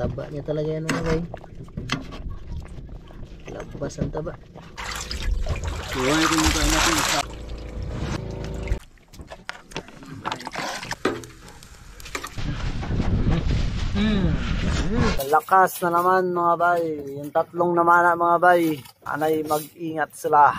Taba niya talaga yan mga bay. Labas ang taba. Buhay ko yung tayo natin. Lakas na naman mga bay. Yung tatlong naman mga bay. Anay mag-ingat sila.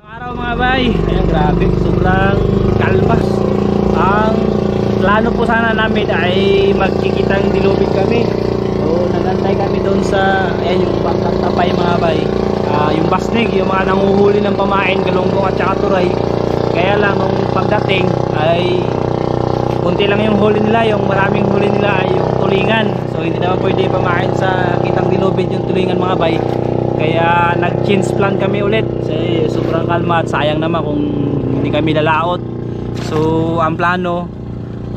Araw mga bay, ayan grabe, sobrang kalma. Ang plano po sana namin ay magkikitang dilubid kami. So nagantay kami doon sa, ayan yung bangkang tapay mga bay, yung basnig, yung mga nanguhuli ng pamain, galunggong at saka turay. Kaya lang nung pagdating ay kunti lang yung huli nila, yung maraming huli nila ay yung tulingan. So hindi naman pwede pamain sa kitang dilubid yung tulingan mga bay. Kaya nag-change plan kami ulit kasi sobrang kalma at sayang naman kung hindi kami lalaot. So ang plano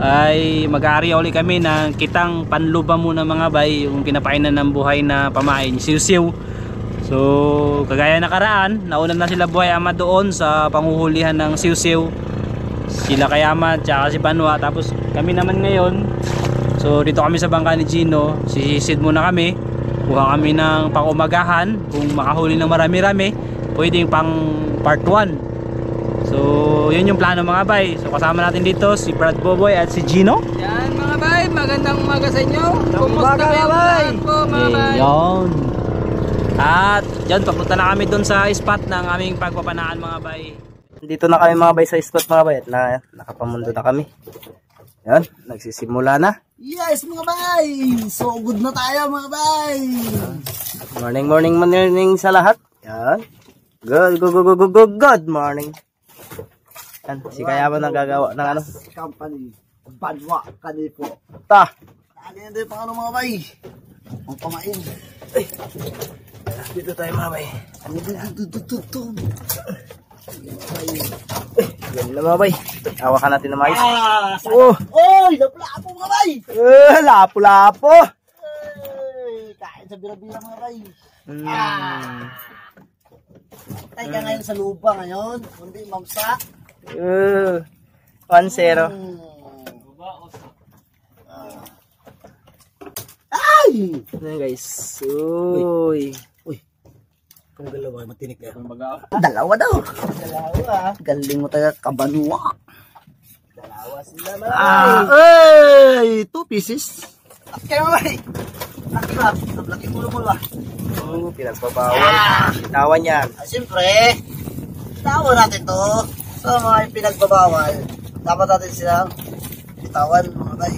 ay mag-aari ulit kami ng kitang panluba muna mga bay, yung pinapainan ng buhay na pamain, siw-siw. So kagaya nakaraan, nauna na sila buhay ama doon sa panguhulihan ng siw-siw, sila Kayama at si Banwa. Tapos kami naman ngayon, so dito kami sa bangka ni Gino, sisisid muna kami, kuha kami ng pang-umagahan. Kung makahuli ng marami-rami, pwedeng pang part 1. So yun yung plano mga bay. So kasama natin dito si Brad Boboy at si Gino. Yan mga bay, magandang umaga sa inyo. Kumusta kayo lahat po mga bay? Yun. At dyan, papunta na kami dun sa spot ng aming pagpapanaan mga bay. Dito na kami mga bay sa spot mga bay. At nakapamundo na kami. Yan, nagsisimula na. Yes mga bay! So good na tayo mga bay! Morning sa lahat. Yan. Good morning. Yan, si Kayama nagagawa ng ano? Company. Banwa Kanipo. Ta! Ano yan dito ang ano mga bay? Ang pamain. Ay! Dito tayo mga bay. Yan na mga bay. Hawakan natin na mais. Oh! Oy! Lapu-lapo mga bay! Lapu-lapo! Kain sa bira-bira mga bay. Tay ka ngayon sa lupa ngayon. Kundi mamsa. 1-0. Ay! Ayan guys. Uy. Kung dalawa, matinik kayo. Dalawa daw. Dalawa. Galing mo tayo, Kabanwa. Dalawa sila man. Ay! 2 pieces. At kayo man. Nakilap. Nablaki mo ba? Oo, pinagbabawal. Bitawan yan. Siyempre, bitawan natin to. So mga pinagbabawal, dapat natin silang bitawan mga bay.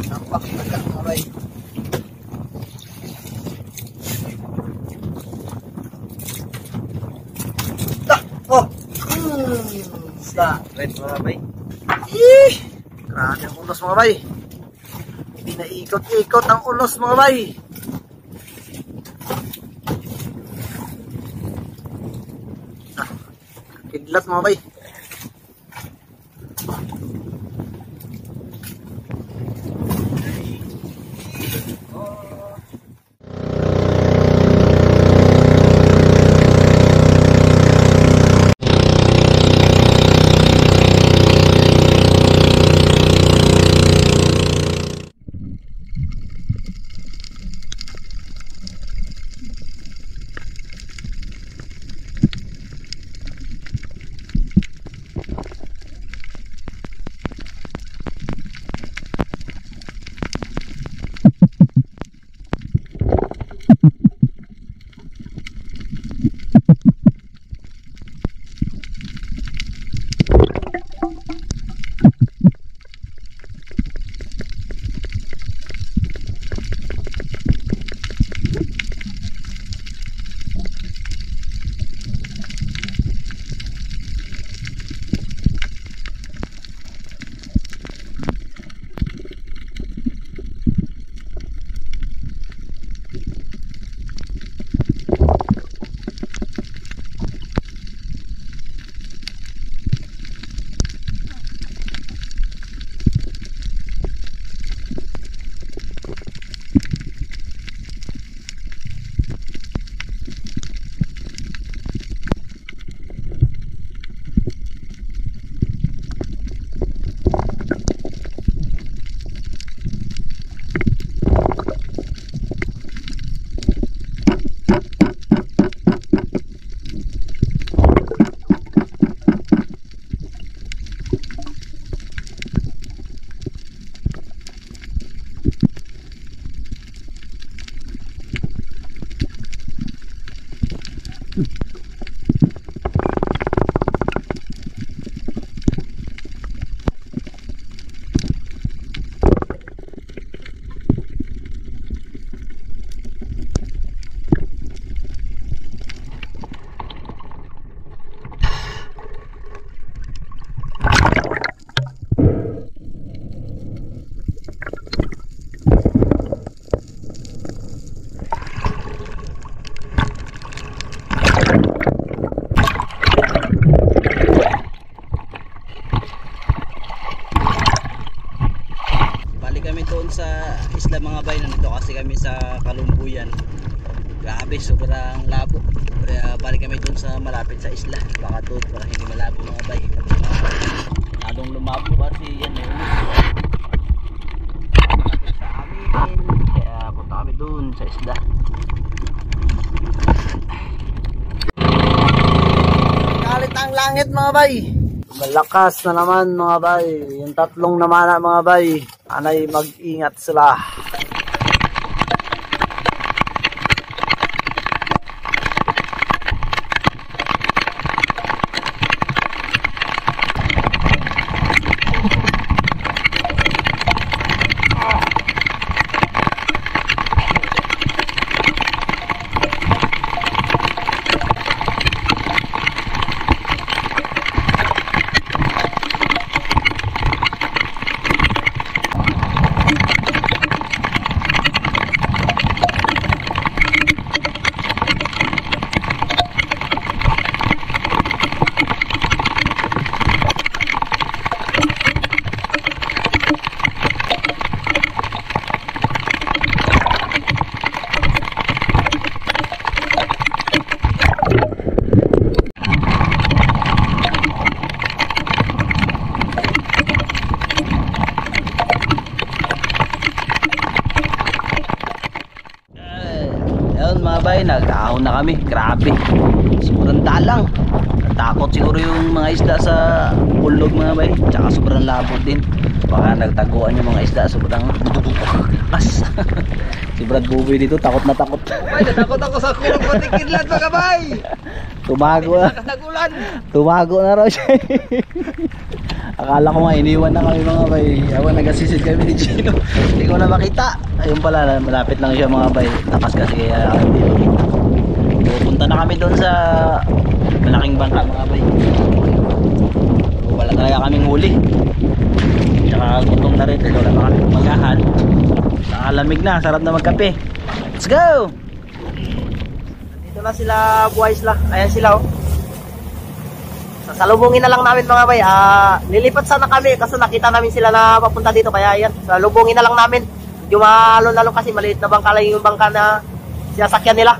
Nampakita mga bay. Oh! Red mga bay. Grabe ang ulos mga bay. Pinaikot-ikot ang ulos mga bay. Kidlat mga bay. kami doon sa isla mga bay. Nandito kasi kami sa Kalumbuyan. Grabe, sobrang labo. Kaya balik kami doon sa malapit sa isla. Baka doon para hindi malabo mga bay. Lalong lumabo kasi yan eh. Sa amin. Kaya punta kami doon sa isla. Kalit ang langit mga bay. Malakas na naman mga bay. Yung tatlong namana mga bay. Anay mag-ingat sila. Mga bay, nagkaahon na kami. Grabe, sobrang dalang. Natakot siguro yung mga isda sa ulog mga bay. Tsaka sobrang labo din. Baka nagtaguan yung mga isda. Sobrang lakas. Si Brad Buboy dito takot na takot. Ay, natakot ako sa kulong patikidlat mga bay. Tumago na. Nagulan. Tumago na raw siya. Akala ko nga iniwan na kami mga bay. Habang nagasisid kami ni Gino, hindi ko na makita. Ayun pala, malapit lang siya mga bay. Takas kasi kaya ako hindi makita. Pupunta na kami doon sa malaking bangka mga bay. Wala talaga kaming huli. Tsaka gutom na rin. Wala pa kami kumagahan. Nakalamig na, sarap na magkape. Let's go! Dito na sila buhays lang. Ayan sila oh. Salubungin na lang namin mga bay. Nilipat sana kami kasi nakita namin sila na papunta dito. Kaya yan, salubungin na lang namin. Yung malon-lalo kasi maliit na bangka lang yung bangka na sinasakyan nila.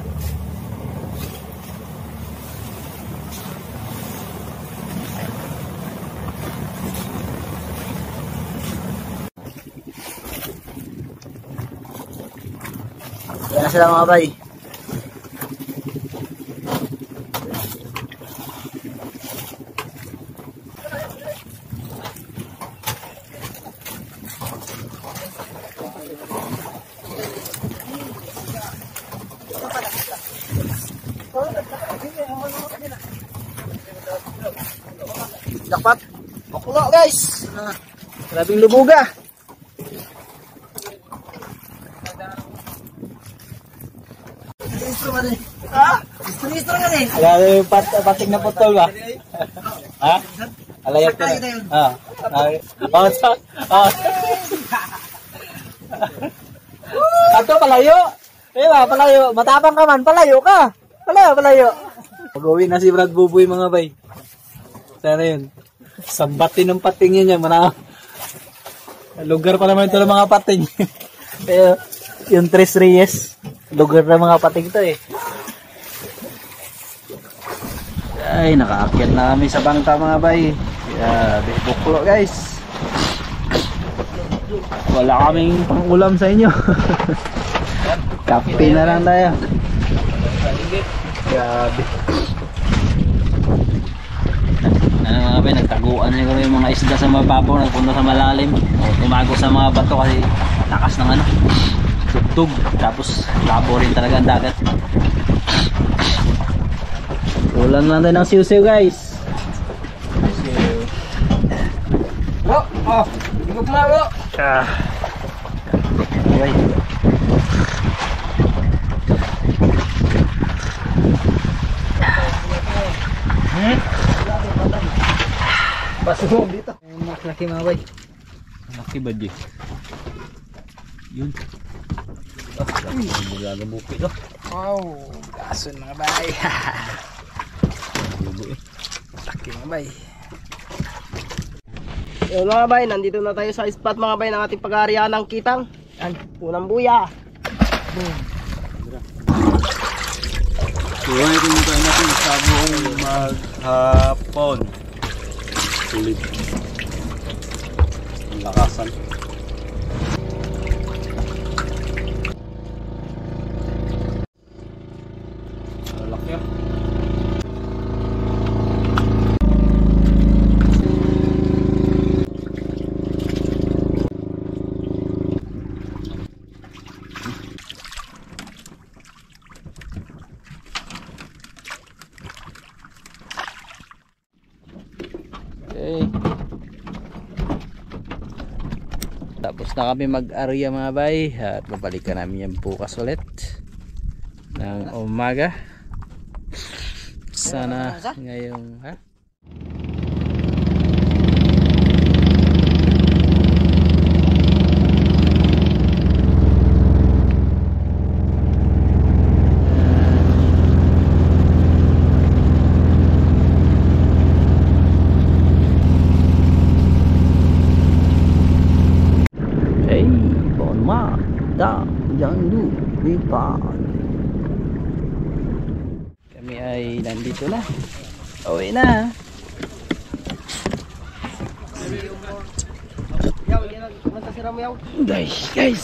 Yan na sila mga bay. Dapat makulo guys. Grabing lubuga. Istro man eh. Ha? Istro nga eh. Grabe yung pating na putol ba? Ha? Alayat ko na. Ato palayo. Diba, palayo. Matapang ka man, palayo ka. Palayo. Pag-uwi na si Brad Buboy mga bay. Sana yun. Sambatin ng pating yun yan. Lugar pa naman ito ng mga pating. Pero yung Tres Reyes, lugar ng mga pating ito eh. Ay, nakaakyat na kami sa bangka mga bay. Kaya, buklo guys. Wala kaming pang-ulam sa inyo. Kape na lang tayo. Grabe. Ano mga bay, nagtaguan siguro yung mga isda sa mababaw, nagpunta sa malalim. O tumago sa mga bato kasi lakas ng ano, tugtog. Tapos labo rin talaga ang dagat. Kulang lang tayo ng siw-siw guys. Bro, ikot na bro. Okay. Pasok dito. Mas laki mga bay. Laki ba di? Yun. Bulaga bukid oh. Wow, gason mga bay. Lubo eh. Laki mga bay. Yun mga bay, nandito na tayo sa spot mga bay ng ating pag-aarihan ng kitang. Yan, unang buya. So, ito yung tayo natin sa buong maghapon. Sulit. Ang lakasan. Laki ah. Okay. Tapos na kami mag-area mga bay at babalikan namin yan bukas ulit ng umaga. Sana ngayong kami ay nandito na. Uwi na.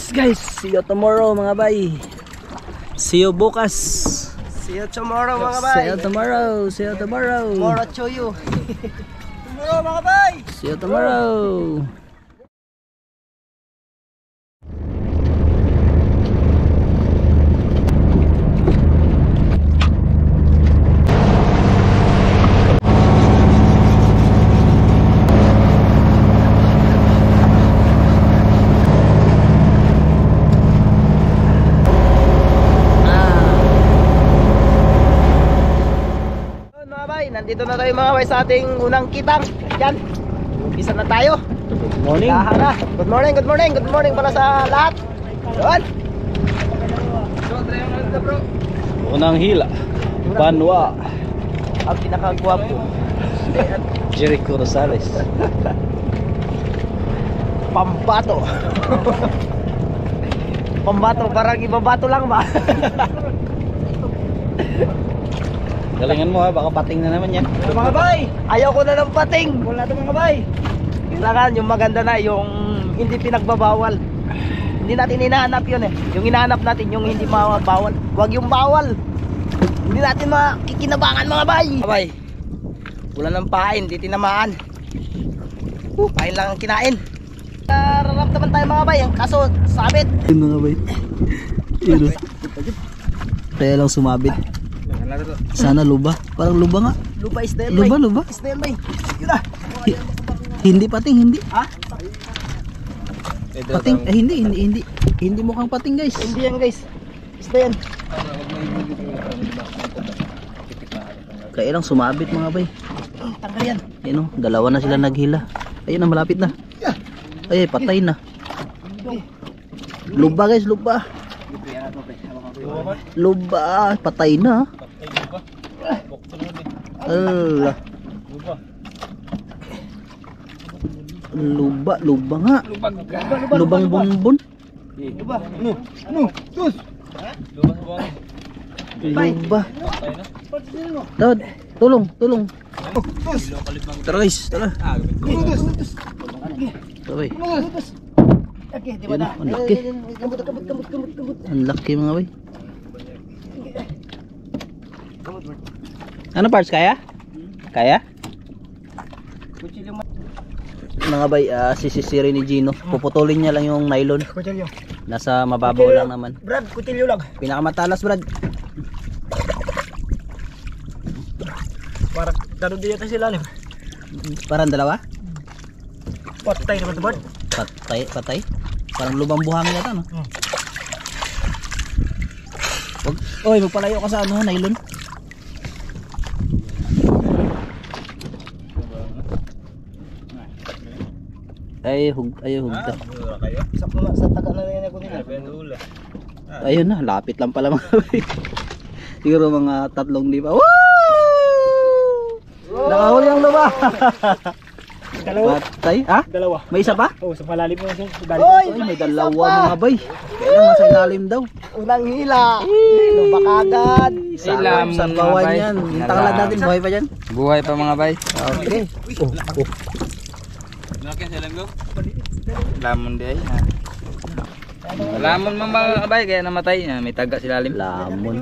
Guys, see you tomorrow mga bay. See you bukas. See you tomorrow mga bay. See you tomorrow. Tomorrow to you. Tomorrow mga bay. See you tomorrow. Nandito na tayo mga bay sa ating unang kitang. Yan, umpisa na tayo. Good morning. Good morning pala sa lahat. Doon. Unang hila. Banwa. Ang pinakagwapo. Jericho Rosales. Pambato. Pambato, parang ibabato lang ba? Galingan mo ha, baka pating na naman yan. Mga bay, ayaw ko na ng pating. Wala ito mga bay. Kailangan yung maganda na, yung hindi pinagbabawal. Hindi natin hinahanap yun eh. Yung hinahanap natin, yung hindi mabawal. Huwag yung bawal. Hindi natin makikinabangan mga bay. Mga bay, wala ng pain, di tinamaan. Pain lang ang kinain. Nararamdaman tayo mga bay, kaso sabit. Yun mga bay. Yun. Kaya lang sumabit. Sana luba. Parang luba nga. Luba is there, Luba, luba. Is there, bay. Yun na. Hindi pating, hindi. Ha? Pating, hindi. Hindi mukhang pating guys. Hindi yan guys. Is there yan. Kaya lang sumabit mga bay. Tanggal yan. Ayun o, dalawa na sila naghila. Ayun na, malapit na. Ay, patay na. Luba guys, luba. Luba, patay na. Allah. Luba nga. Lubang bonbon. Luba. Luba. Tawad, tulong. Tara guys, tara. Tara bay. Okay, di Yun, ba na? ang laki. Kabut. Ang laki mga bay. Ano parts, kaya? Kaya? Mga bay, sisisiri ni Gino. Puputulin niya lang yung nylon. Kutsilyo. Nasa mababaw lang naman. Brad, kutsilyo lang. Pinakamatalas, Brad. Para taro din yata sila. Parang dalawa? Patay naman ito, Brad. Patay. Parang lubang buhangin yata, no? Wag, oy, magpalayo ka sa ano, nylon. Ay, hugda. Sa taga na rin ako nila. Ayun na, lapit lang pala mga bay. Siguro mga 3,000. Woo! Nakahuli ang luba. Dalawa. Patay. Ha? Dalawa. May isa pa? Oh, sa malalim mo siya. Ay, may dalawa mga bay. Kailan nasa ilalim daw. Unang hila. Luba kagad. Salam sa bawan yan. Yung tanglad natin, buhay pa dyan. Buhay pa mga bay. Okay. Nakin sa langgo. Lamon di ay. Lamon mga bay kaya namatay. May taga si lalim. Lamon.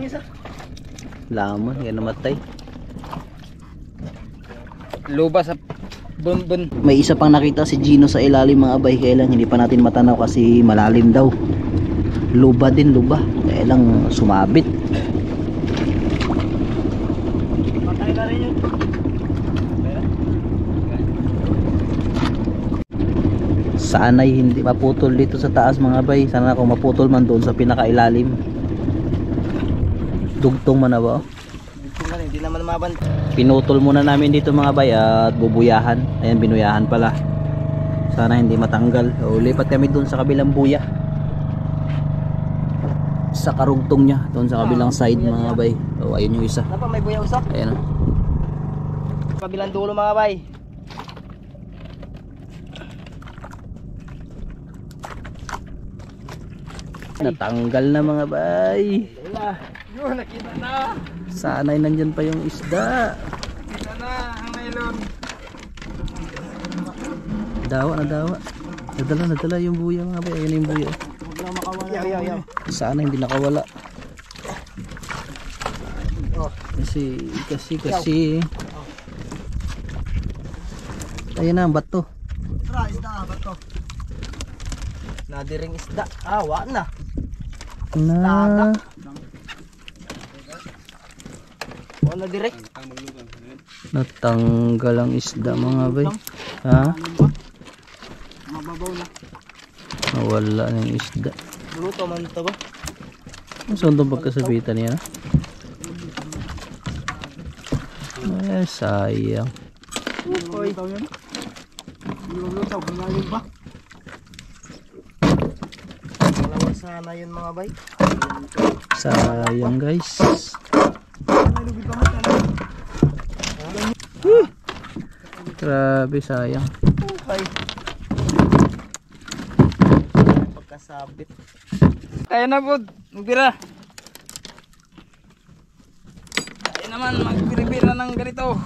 Lamon, yan namatay. Luba sa bun. May isa pang nakita si Gino sa ilalim mga bay. Kaya lang hindi pa natin matanaw kasi malalim daw. Luba din, luba. Kaya lang sumabit. Patay na rin yun. Sana'y hindi maputol dito sa taas mga bay. Sana kung maputol man doon sa pinakailalim. Dugtong man na ba? Hindi naman mabant. Pinutol muna namin dito mga bay at bubuyahan. Ayan, binuyahan pala. Sana hindi matanggal. O, lipat kami doon sa kabilang buya. Sa karugtong niya. Doon sa kabilang side mga bay. O, ayun yung isa. Napa may buya usap. Ayan o. Kabilang dulo mga bay. Natanggal na mga bay. Yun, nakita na. Sana'y nandyan pa yung isda. Nakita na ang nylon. Dawa na dawa. Nadala yung buya mga bay. Ayun na yung buya. Yaw. Sana hindi nakawala. Kasi. Ayun na ang bato. Tara, isda ba to? Nadiring isda. Wa na. Na. O na direct. Natanggal ang isda mga bay. Ha? Mababaw na. Nawala ng isda. Luto man to ba? Saan itong pagkasabitan niya? Sayang. Oy. Luto, malalim ba? Wala sana yun mga bay. Sayang guys. Grabe sayang. Ay. Pagkasabit. Kaya na po, magbira. Kaya naman, magbira ng ganito.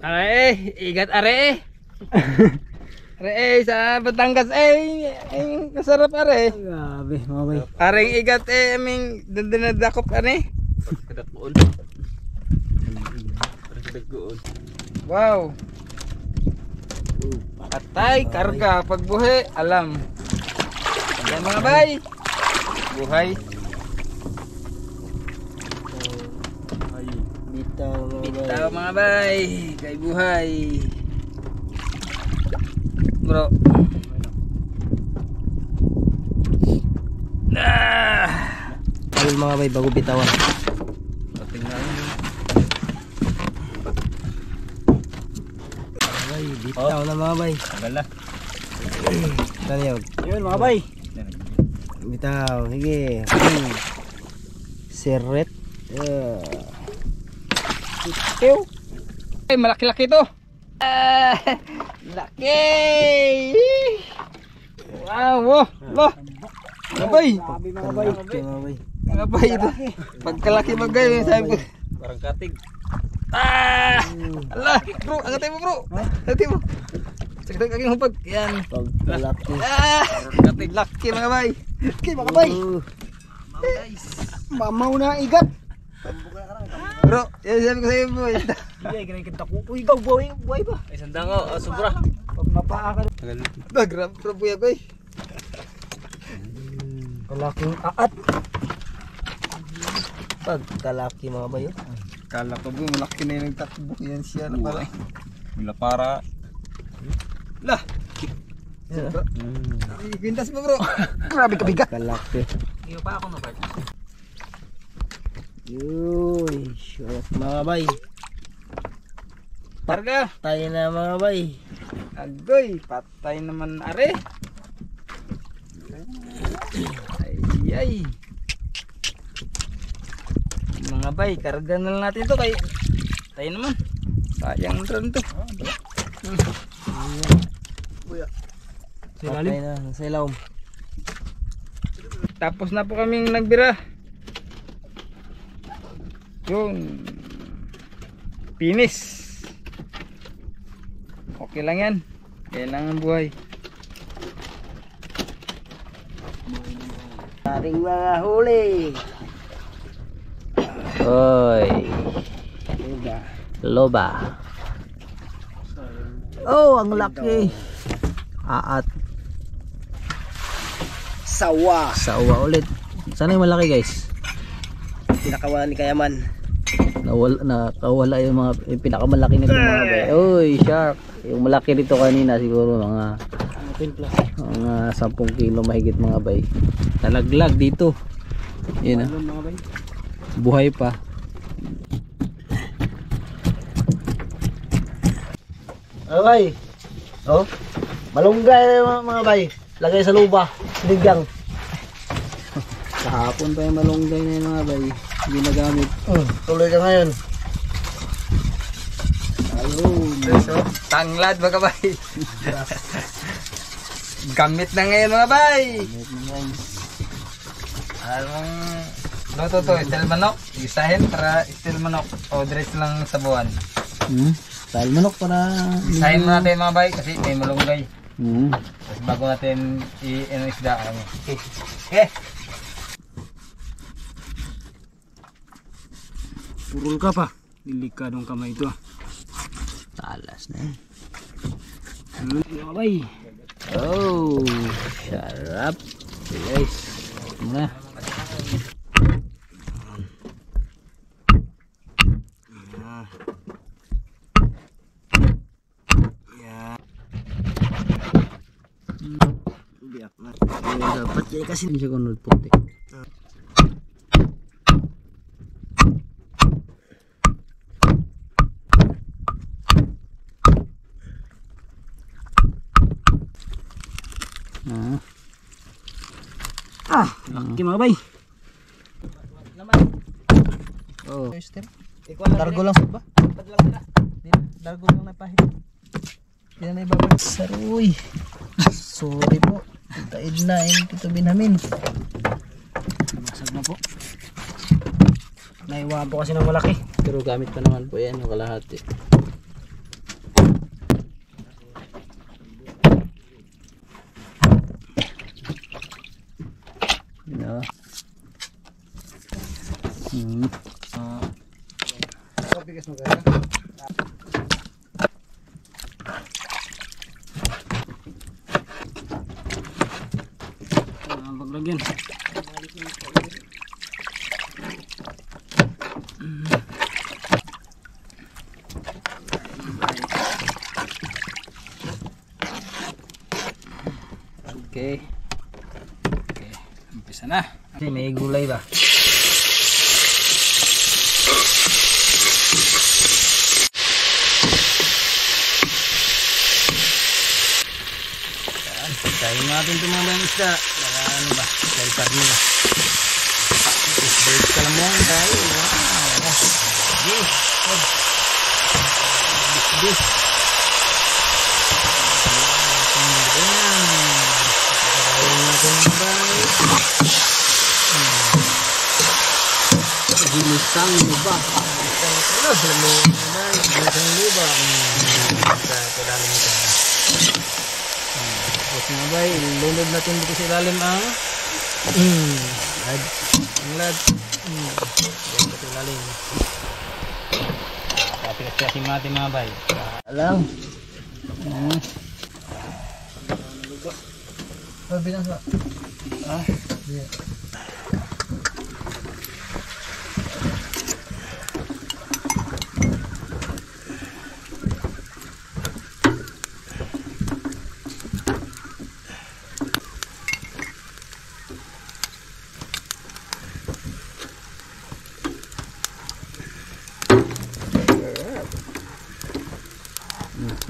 Are, igat are. Are, sa Batangas, ay kasarap are. Grabe, mga bay. Aring igat aming dinadakop ane. Kadakpoon. Wow. Patay, karga, pagbuhi, alam. Yan mga bay. Buhay. Bitaw mga bay. Kay buhay. Bro. Ayun mga bay, bago bitawan. Tingnan. Bay, bitaw na mga bay. Tagal na. Saan yun? Yun mga bay. Bitaw, sige. Seret. Ew. Ay, malaki-laki to. Laki. Wow, wow. Abay. Grabe mga bay. Mga bay. Abay ito. Pagkalaki bagay, sabi ko. Parang katig. Allah, bro, angatay mo bro. Angatay mo. Sakit ang aking hupag. Yan. Pagkalaki. Katig laki mga bay. Okay mga bay. Mamaw na igat. Bro, yan sabi ko sa iyo bro. Hindi, ganyan kita ko. Uy, ikaw, buhay ba? Ay, sandang ko, sobra. Pag mapaa ka. Grab bro buya ko eh. Kalaking aat. Pagkalaki mga bay. Kala ko bro, malaki na yung nagtakbo. Yan siya na pala. Wala para. Lah. Pintas mo bro. Grabe kabigat. Kalaki. Iyo pa ako no Bart. Yuy, short mga bay. Targa. Tayo na mga bay. Agoy, patay naman are. Ay. Mga bay, karga na lang natin to kay tayo naman. Sayang rin to. Sa ilalim. Patay na, sa ilaw. Tapos na po kaming nagbira. Yung finish. Okay lang yan. Kailangan buhay. Ating mga huli. Oy. Loba. Oh, ang laki. Aat. Sawa. Sawa ulit. Sana yung malaki guys. Pinakawalan ni Kayaman. Nakawala yung pinakamalaki nito mga bay. Oy, shark. Yung malaki dito kanina siguro mga 10 kilo mahigit mga bay. Nalaglag dito. Yun ah. Buhay pa. Okay. Oh. Malunggay mga bay. Lagay sa lupa. Sinigang. Kahapon pa yung malunggay na yung mga bay. Ginagamit. Tuloy ka ngayon. Tanglad mga bay. Gamit na ngayon mga bay. Anong luto to? Style manok? Isahin para style manok o dress lang sa buwan. Style manok para Isahin mo natin mga bay kasi may malunggay. Hmm. Tapos bago natin i-isda. Okay. Purul ka pa. Delikadong kamay ito. Talas na. Mga bay. Oh, sarap. Okay guys. Muna. Dapat jadi kasih. Ini kunut putih. Laki mga bay. Oh. Dargo lang ba? Dargo lang na pahit. Yan na ibabag. Saruy. Sorry po. Taid na yung Tito Binhamin. Masag na po. Naiwan po kasi ng malaki. Pero gamit pa naman po yan yung kalahati. No. Paglagyan. Okay. Okay, umpisa na. Kasi may gulay ba? Tayin natin itong mga bayang isda. Para ano ba? Dahil karne ba? Isbait ka lang mo tayo. Wow. Yes. Bis. Ginisang luba. Ginisang luba. Sa kailangan nito. Tapos mga bay, ilunod natin dito sa ilalim ang lad. Ang lad. Dito sa ilalim. Tapos-tapos natin mga bay. Alam. Bilang sa.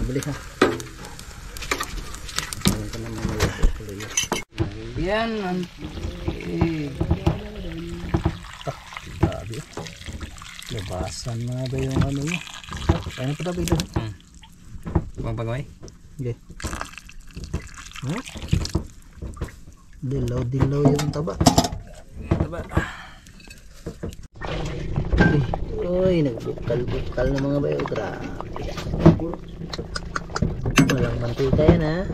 Bilis ha. Yan. Grabe. Labasan mga ba yung ano mo? Kaya na pa ito. Bang pagmay. Okay. Oh. Dilaw yung taba. Taba. Uy, nagbukal-bukal na mga bayo. Grabe. Walang mantika yan ha.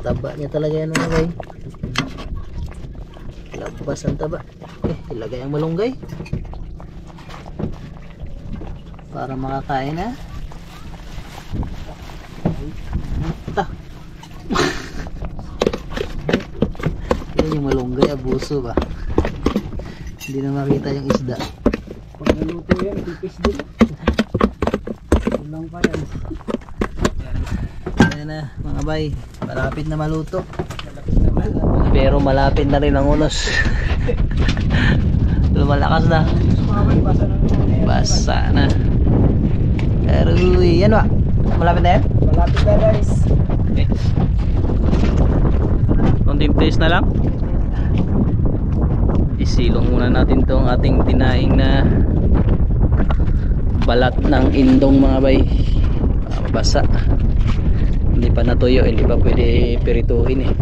Taba niya talaga yan mga bay. Labas ang taba. Ilagay ang malunggay. Para makakain ha. Ito. Yan yung malunggay, abuso ba? Hindi na makita yung isda. Pag naluto yan, tipis din. Ulang pa yan. Ayan na mga bay, malapit na maluto. Pero malapit na rin ang unos. Lumalakas na. Basa na. Pero yan ba? Malapit na yan? Malapit na guys. Okay. Konting taste na lang. Isilong muna natin tong ating tinaing na balat ng indong mga bay. Mabasa. Hindi pa natuyo, hindi pa pwede pirituhin eh.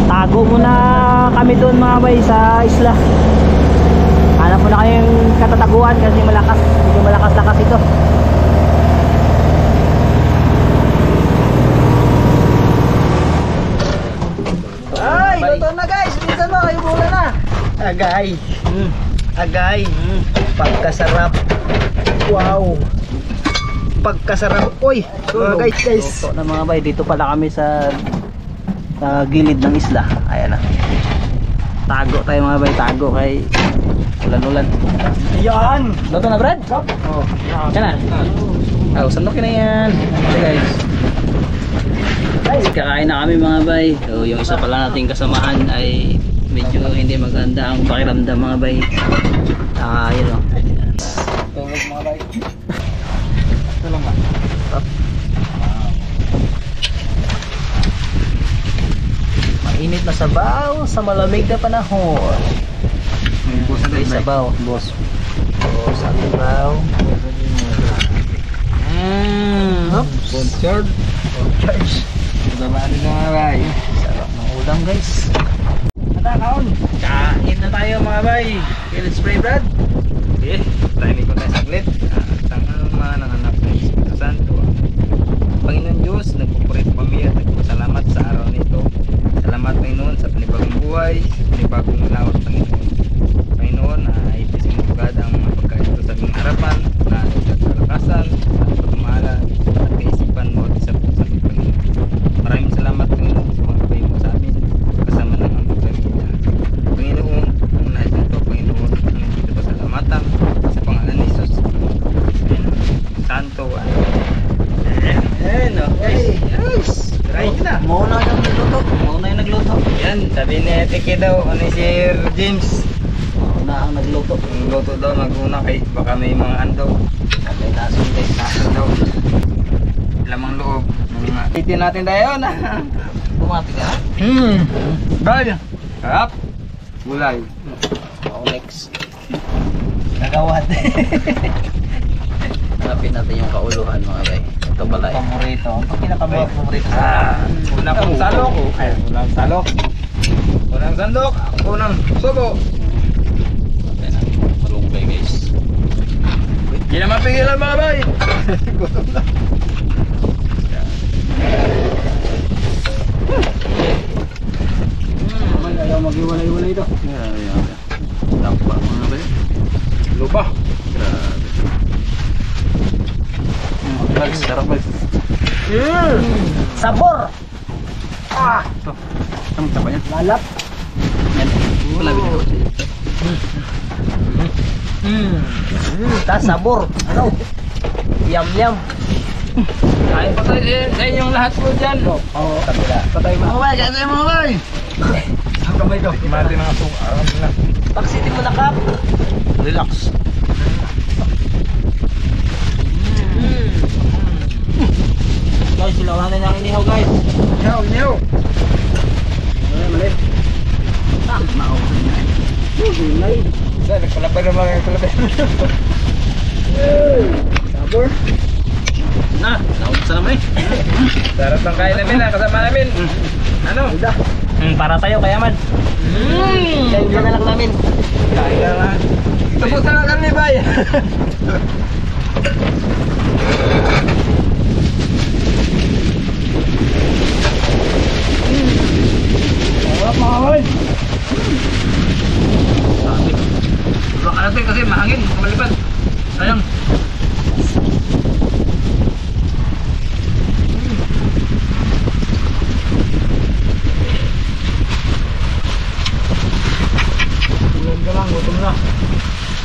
Tago muna kami doon mga bay sa isla. Hanap muna kayong katataguan kasi malakas, medyo malakas-lakas ito. Ay, luto na guys. Minsan mo kayo mula na. Agay. Agay. Pagkasarap. Wow. Pagkasarap. Uy, mga guys. Luto na mga bay. Dito pala kami sa gilid ng isla. Ayan na. Tago tayo mga bay. Tago kay ulan-ulan. Ayan. Luto na Brad? Oo. Yan na. Sandokin na yan. Okay guys. Kakain na kami mga bay. So, yung isa pala nating kasamahan ay medyo hindi maganda ang pakiramdam mga bay. Yun o. Tulog mga bay. Ito lang ba? Mainit na sabaw sa malamig na panahon. May sabaw, boss. Sa sabaw. Sponsored. Babali na mga bay. Sarap ng ulam guys. Natakaon. Kain na tayo mga bay. Kill spray Brad. Okay, timing ko tayo saglit. Tangang mananganak ng Espiritu Santo. Panginoon Diyos, nagpupuri po kami at nagpasalamat sa araw nito. Salamat Panginoon sa panibagong buhay, panibagong lawat Panginoon. Panginoon, ipisin mo agad ang mga pagkain ito sa aming harapan, na at kalakasan, at pagmamahalan, at kaisipan mo at isa po sa aming Panginoon. Maraming salamat Panginoon sa mga kabayo mo sa amin, kasama ng aming pamilya. Panginoon, ang nais nito Panginoon, ang nandito pa salamatan, sa pangalan ni Jesus, Santo. Yes. Right na. Muna yung nagluto. Muna yung nagluto. Yan, sabi ni Tiki daw, ni Sir James. Muna ang nagluto. Ang luto daw, maguna kay baka may mga andaw. May lason guys. Nasa daw. Lamang loob. Itin natin tayo na. Bumati ka. Dahil. Harap. Gulay. Ako next. Nagawad. Hanapin natin yung kauluhan mga bay. Ito pala eh. Paborito. Ang pinaka-paborito sa Unang kong salok. Ay, unang salok. Unang sandok. Unang subo. okay na. Malunggay guys. Hindi na mapigilan mga bay. Gutom na. Ayaw mag-iwalay-iwalay ito. Lapa mga bay. Lupa. Grabe. Sarap guys. Sabor! Ito. Anong taba yan? Lalap. Yan. Malapit ako siya. Tas sabor. Ano? Yum yum. Kain pa tayo. Sa inyong lahat po dyan. Oo. Kabila. Patay mo. Mga bay, kain tayo mga bay. Ang kamay ko. Imati ng aso. Aram na. Paksitin mo na kap. Relax. Guys, sila natin ang inihaw guys. Nyaw, nyaw. Mali. Maulan na. Gulay. Nagpalabay naman yung palabay. Sabor. Na, naubos na naman eh. Sarap ng kain namin ha, kasama namin. Ano? Para tayo kayaman. Kain na lang namin. Kain na lang. Tapos na lang kami, bay. Sarap mga boy. Baka natin kasi mahangin, kumalipad. Sayang.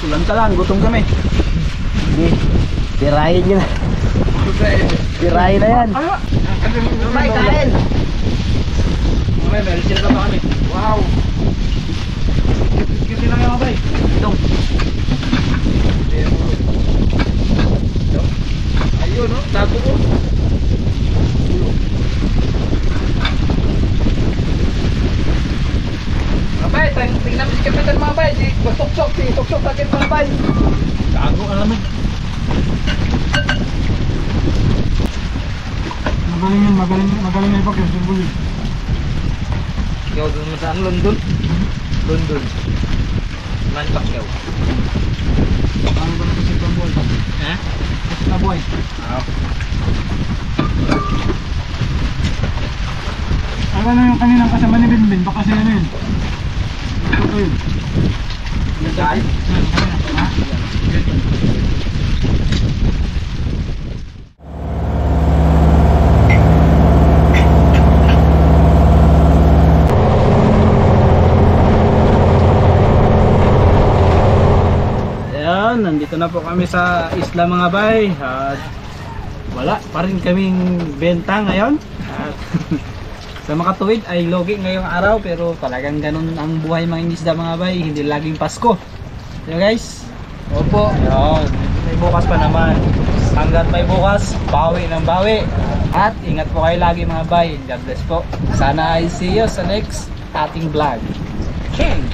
Tulan ka lang, gutom kami. Sige, tirahin nyo na. Tirahin na yan. May kain. May meron ka pa kami. Wow. Kiti lang yung bay. Dong. Ayun, no? Tago ko. Mabay, tingnan mo si Kapitan mga bay. Sok-sok akin mga bay. Gago ang lamig. Magaling yung pag-ibig. Ikaw doon mo saan? London? London. Man Pacquiao. Ano ba na si Pamboy? Ha? Si Pamboy. Ano na yung kaninang kasama ni Binbin? Baka siya na yun. Ito yun. Nagkain? Ha? Ayan, nandito na po kami sa isla mga bay. At wala pa rin kaming benta ngayon. At sa makatuwid ay logi ngayong araw, pero talagang ganun ang buhay mga isda mga bay, hindi laging Pasko. So guys, Opo. ayun, may bukas pa naman. Hanggat may bukas, bawi ng bawi. At ingat po kayo lagi mga bay. God bless po. Sana ay see you sa next ating vlog. King!